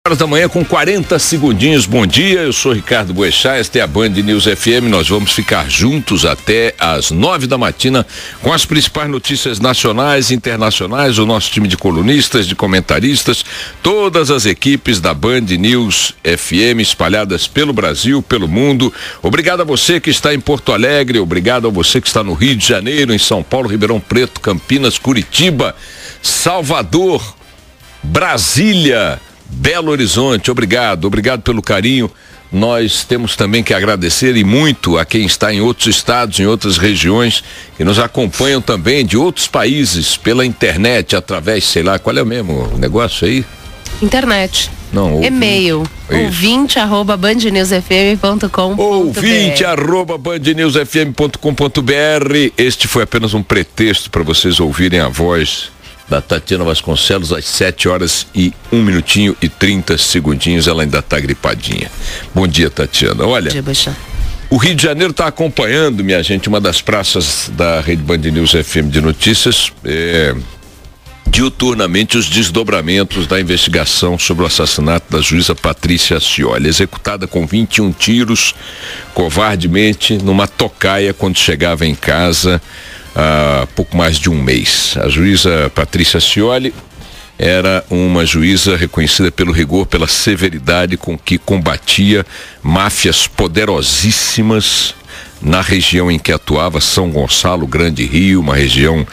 horas da manhã com 40 segundinhos. Bom dia, eu sou Ricardo Boechat, esta é a Band News FM. Nós vamos ficar juntos até às 9 da matina com as principais notícias nacionais e internacionais. O nosso time de colunistas, de comentaristas, todas as equipes da Band News FM espalhadas pelo Brasil, pelo mundo. Obrigado a você que está em Porto Alegre, obrigado a você que está no Rio de Janeiro, em São Paulo, Ribeirão Preto, Campinas, Curitiba, Salvador, Brasília, Belo Horizonte. Obrigado pelo carinho. Nós temos também que agradecer e muito a quem está em outros estados, em outras regiões, que nos acompanham também de outros países pela internet, através, sei lá, qual é o mesmo negócio aí? Internet. Não, e-mail, ouvinte@bandnewsfm.com.br. ouvinte@bandnewsfm.com.br. Este foi apenas um pretexto para vocês ouvirem a voz da Tatiana Vasconcelos às 7 horas e 1 minutinho e 30 segundinhos. Ela ainda está gripadinha. Bom dia, Tatiana. Olha, o Rio de Janeiro está acompanhando, minha gente, uma das praças da Rede Band News FM de notícias, diuturnamente os desdobramentos da investigação sobre o assassinato da juíza Patrícia Scioli, executada com 21 tiros, covardemente, numa tocaia quando chegava em casa há pouco mais de um mês. A juíza Patrícia Scioli era uma juíza reconhecida pelo rigor, pela severidade com que combatia máfias poderosíssimas na região em que atuava, São Gonçalo, Grande Rio, uma região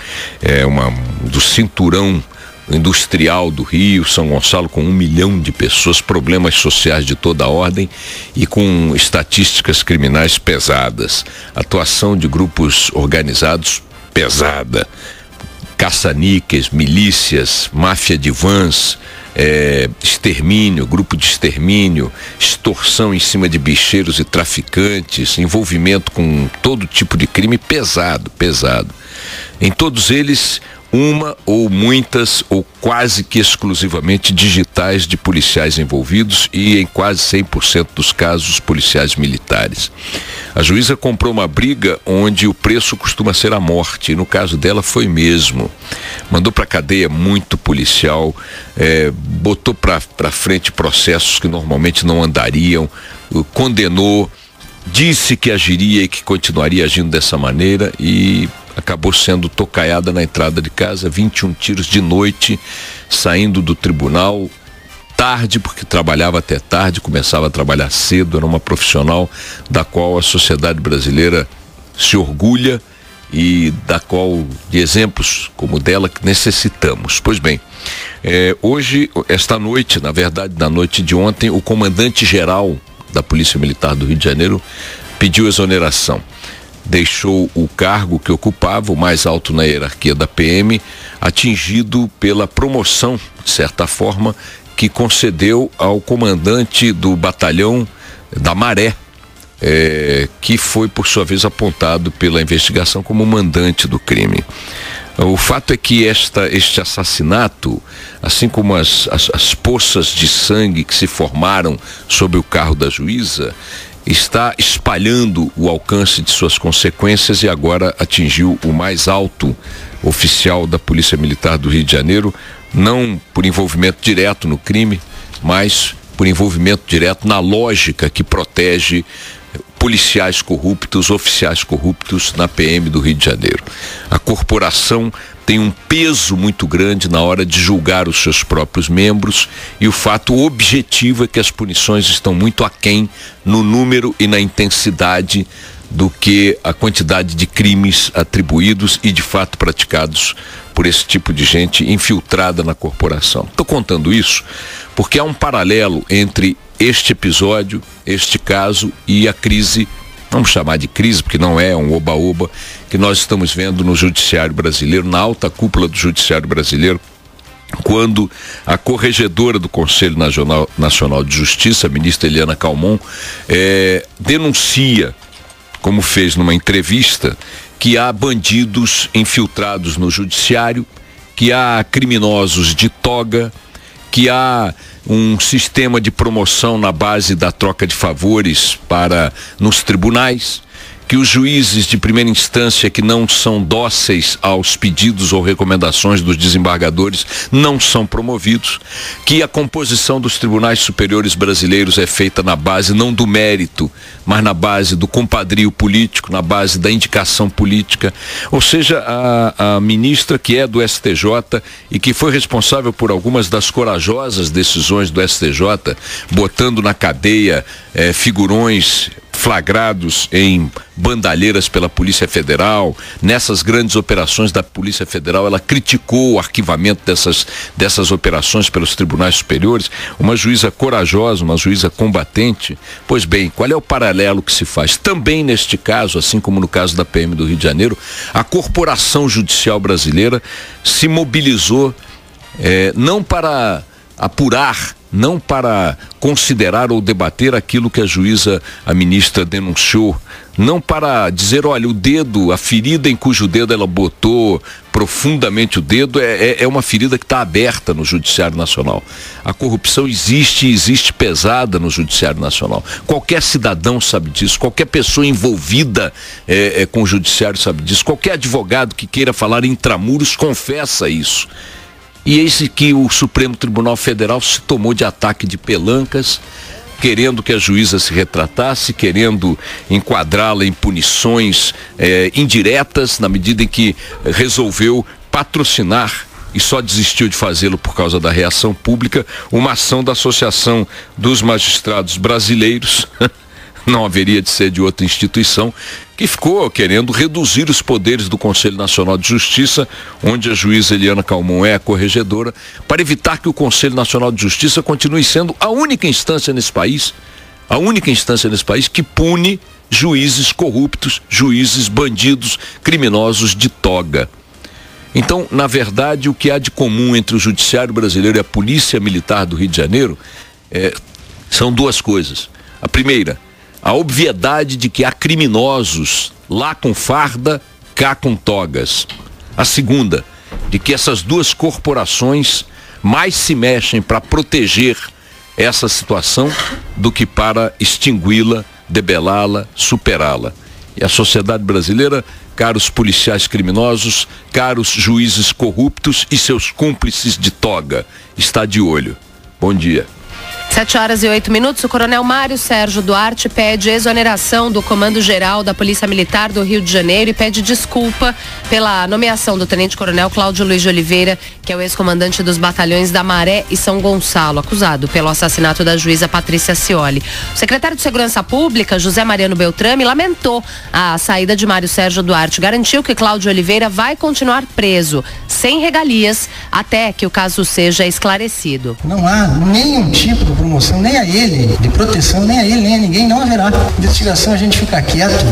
do cinturão industrial do Rio. São Gonçalo com 1 milhão de pessoas, problemas sociais de toda a ordem e com estatísticas criminais pesadas, atuação de grupos organizados pesada, caça-níqueis, milícias, máfia de vans, extermínio, grupo de extermínio, extorsão em cima de bicheiros e traficantes, envolvimento com todo tipo de crime pesado. Em todos eles, uma ou muitas ou quase que exclusivamente digitais de policiais envolvidos e em quase 100% dos casos policiais militares. A juíza comprou uma briga onde o preço costuma ser a morte, e no caso dela foi mesmo. Mandou para cadeia muito policial, botou para frente processos que normalmente não andariam, condenou, disse que agiria e que continuaria agindo dessa maneira e acabou sendo tocaiada na entrada de casa, 21 tiros de noite, saindo do tribunal tarde, porque trabalhava até tarde, começava a trabalhar cedo, era uma profissional da qual a sociedade brasileira se orgulha e da qual, de exemplos como dela, que necessitamos. Pois bem, hoje, esta noite, na verdade, na noite de ontem, o comandante-geral da Polícia Militar do Rio de Janeiro pediu exoneração. Deixou o cargo que ocupava, o mais alto na hierarquia da PM, atingido pela promoção, de certa forma, que concedeu ao comandante do batalhão da Maré, que foi, por sua vez, apontado pela investigação como mandante do crime. O fato é que este assassinato, assim como as poças de sangue que se formaram sobre o carro da juíza, está espalhando o alcance de suas consequências e agora atingiu o mais alto oficial da Polícia Militar do Rio de Janeiro, não por envolvimento direto no crime, mas por envolvimento direto na lógica que protege policiais corruptos, oficiais corruptos na PM do Rio de Janeiro. A corporação tem um peso muito grande na hora de julgar os seus próprios membros e o fato objetivo é que as punições estão muito aquém no número e na intensidade do que a quantidade de crimes atribuídos e de fato praticados por esse tipo de gente infiltrada na corporação. Estou contando isso porque há um paralelo entre este episódio, este caso e a crise, vamos chamar de crise porque não é um oba-oba, que nós estamos vendo no judiciário brasileiro, na alta cúpula do judiciário brasileiro, quando a corregedora do Conselho Nacional de Justiça, a ministra Eliana Calmon, denuncia, como fez numa entrevista, que há bandidos infiltrados no judiciário, que há criminosos de toga, que há um sistema de promoção na base da troca de favores nos tribunais, que os juízes de primeira instância que não são dóceis aos pedidos ou recomendações dos desembargadores não são promovidos, que a composição dos tribunais superiores brasileiros é feita na base não do mérito, mas na base do compadrio político, na base da indicação política. Ou seja, a ministra que é do STJ e que foi responsável por algumas das corajosas decisões do STJ, botando na cadeia figurões flagrados em bandalheiras pela Polícia Federal, nessas grandes operações da Polícia Federal, ela criticou o arquivamento dessas operações pelos tribunais superiores, uma juíza corajosa, uma juíza combatente. Pois bem, qual é o paralelo que se faz? Também neste caso, assim como no caso da PM do Rio de Janeiro, a corporação judicial brasileira se mobilizou não para apurar, não para considerar ou debater aquilo que a ministra denunciou, não para dizer, olha, o dedo, a ferida em cujo dedo ela botou profundamente o dedo é uma ferida que está aberta no Judiciário Nacional. A corrupção existe pesada no Judiciário Nacional. Qualquer cidadão sabe disso, qualquer pessoa envolvida com o Judiciário sabe disso, qualquer advogado que queira falar intramuros confessa isso. E eis que o Supremo Tribunal Federal se tomou de ataque de pelancas, querendo que a juíza se retratasse, querendo enquadrá-la em punições indiretas, na medida em que resolveu patrocinar, e só desistiu de fazê-lo por causa da reação pública, uma ação da Associação dos Magistrados Brasileiros, não haveria de ser de outra instituição, que ficou querendo reduzir os poderes do Conselho Nacional de Justiça, onde a juíza Eliana Calmon é a corregedora, para evitar que o Conselho Nacional de Justiça continue sendo a única instância nesse país que pune juízes corruptos, juízes bandidos, criminosos de toga. Então, na verdade, o que há de comum entre o Judiciário brasileiro e a Polícia Militar do Rio de Janeiro são duas coisas. A primeira, a obviedade de que há criminosos lá com farda, cá com togas. A segunda, de que essas duas corporações mais se mexem para proteger essa situação do que para extingui-la, debelá-la, superá-la. E a sociedade brasileira, caros policiais criminosos, caros juízes corruptos e seus cúmplices de toga, está de olho. Bom dia. 7h08, o coronel Mário Sérgio Duarte pede exoneração do Comando-Geral da Polícia Militar do Rio de Janeiro e pede desculpa pela nomeação do tenente-coronel Cláudio Luiz de Oliveira, que é o ex-comandante dos batalhões da Maré e São Gonçalo, acusado pelo assassinato da juíza Patrícia Scioli. O secretário de Segurança Pública, José Mariano Beltrame, lamentou a saída de Mário Sérgio Duarte, garantiu que Cláudio Oliveira vai continuar preso, sem regalias, até que o caso seja esclarecido. Não há nenhum tipo de promoção, nem a ele, de proteção, nem a ele, nem a ninguém, não haverá. Investigação a gente fica quieto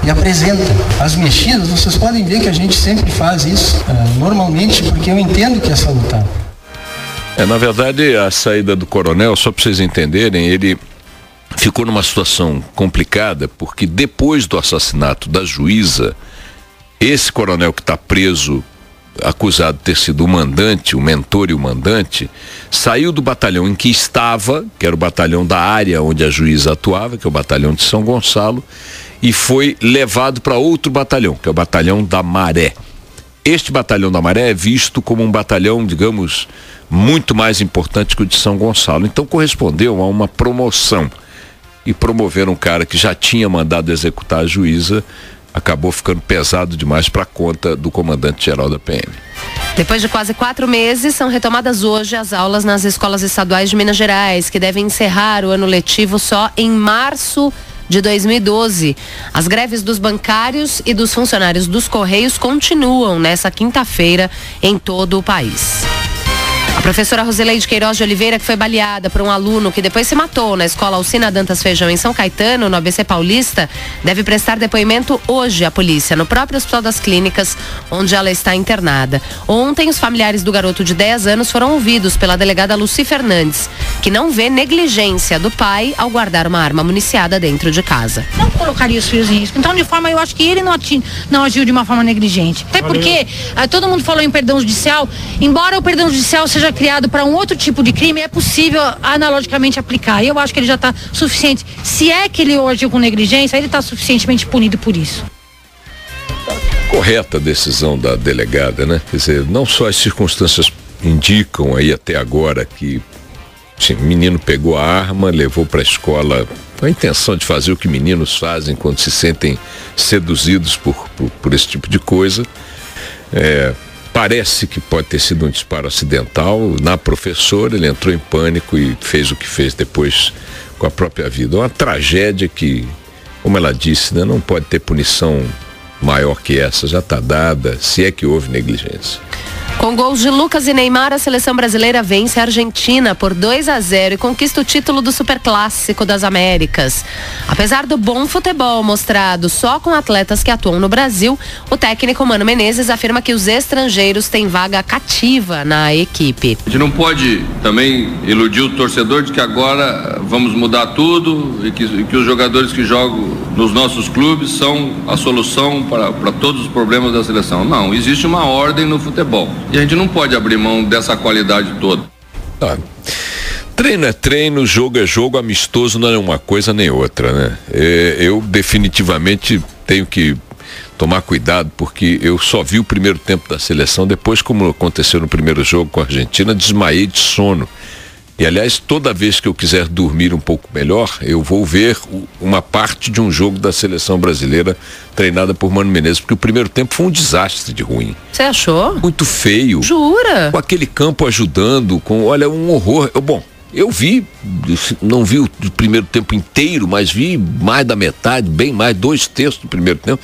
e apresenta. As mexidas, vocês podem ver que a gente sempre faz isso, normalmente, porque eu entendo que é salutar. Na verdade, a saída do coronel, só para vocês entenderem, ele ficou numa situação complicada, porque depois do assassinato da juíza, esse coronel que está preso, acusado de ter sido o mandante, o mentor e o mandante, saiu do batalhão em que estava, que era o batalhão da área onde a juíza atuava, que é o batalhão de São Gonçalo, e foi levado para outro batalhão, que é o batalhão da Maré. Este batalhão da Maré é visto como um batalhão, digamos, muito mais importante que o de São Gonçalo. Então correspondeu a uma promoção. E promover um cara que já tinha mandado executar a juíza acabou ficando pesado demais para a conta do comandante-geral da PM. Depois de quase 4 meses, são retomadas hoje as aulas nas escolas estaduais de Minas Gerais, que devem encerrar o ano letivo só em março de 2012. As greves dos bancários e dos funcionários dos Correios continuam nessa quinta-feira em todo o país. A professora Rosileide Queiroz de Oliveira, que foi baleada por um aluno que depois se matou na escola Alcina Dantas Feijão em São Caetano, no ABC Paulista, deve prestar depoimento hoje à polícia, no próprio Hospital das Clínicas, onde ela está internada. Ontem, os familiares do garoto de 10 anos foram ouvidos pela delegada Lucy Fernandes, que não vê negligência do pai ao guardar uma arma municiada dentro de casa. Não colocaria os filhos em risco. Então, de forma, eu acho que ele não agiu de uma forma negligente. Até porque todo mundo falou em perdão judicial, embora o perdão judicial seja seja criado para um outro tipo de crime, é possível analogicamente aplicar. E eu acho que ele já está suficiente. Se é que ele agiu com negligência, ele está suficientemente punido por isso. Correta a decisão da delegada, né? Quer dizer, não só as circunstâncias indicam aí até agora que sim, o menino pegou a arma, levou para a escola com a intenção de fazer o que meninos fazem quando se sentem seduzidos por esse tipo de coisa. Parece que pode ter sido um disparo acidental na professora, ele entrou em pânico e fez o que fez depois com a própria vida. Uma tragédia que, como ela disse, né, não pode ter punição maior que essa, já está dada, se é que houve negligência. Com gols de Lucas e Neymar, a seleção brasileira vence a Argentina por 2-0 e conquista o título do Superclássico das Américas. Apesar do bom futebol mostrado só com atletas que atuam no Brasil, o técnico Mano Menezes afirma que os estrangeiros têm vaga cativa na equipe. A gente não pode também iludir o torcedor de que agora vamos mudar tudo e que os jogadores que jogam nos nossos clubes são a solução para todos os problemas da seleção. Não, existe uma ordem no futebol. E a gente não pode abrir mão dessa qualidade toda. Treino é treino, jogo é jogo, amistoso não é uma coisa nem outra, né? Eu definitivamente tenho que tomar cuidado, porque eu só vi o primeiro tempo da seleção, depois, como aconteceu no primeiro jogo com a Argentina, desmaiei de sono. E, aliás, toda vez que eu quiser dormir um pouco melhor, eu vou ver uma parte de um jogo da seleção brasileira treinada por Mano Menezes, porque o primeiro tempo foi um desastre de ruim. Você achou? Muito feio. Jura? Com aquele campo ajudando, olha, um horror. Bom, eu vi, não vi o primeiro tempo inteiro, mas vi mais da metade, bem mais, 2/3 do primeiro tempo.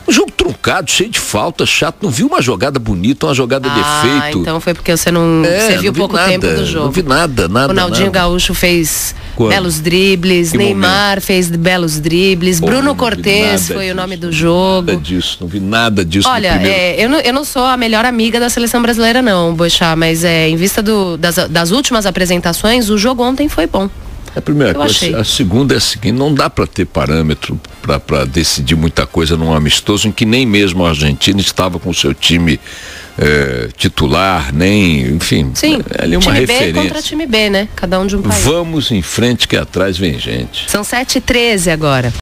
Um jogo truncado, cheio de falta, chato. Não vi uma jogada bonita, uma jogada de efeito. Então foi porque você você viu pouco tempo do jogo. Não vi nada. Ronaldinho Gaúcho fez belos dribles, Que Neymar momento? fez belos dribles, Bruno Cortez foi o nome do jogo. Não vi nada disso. Olha, eu não sou a melhor amiga da seleção brasileira não, Boixá, mas em vista das últimas apresentações, o jogo ontem foi bom. A primeira coisa, achei. a segunda é a seguinte: não dá para ter parâmetro para decidir muita coisa num amistoso em que nem mesmo a Argentina estava com o seu time titular, enfim. Sim, ali uma time referência. B contra time B, né? Cada um de um país. Vamos em frente que atrás vem gente. São 7h13 agora.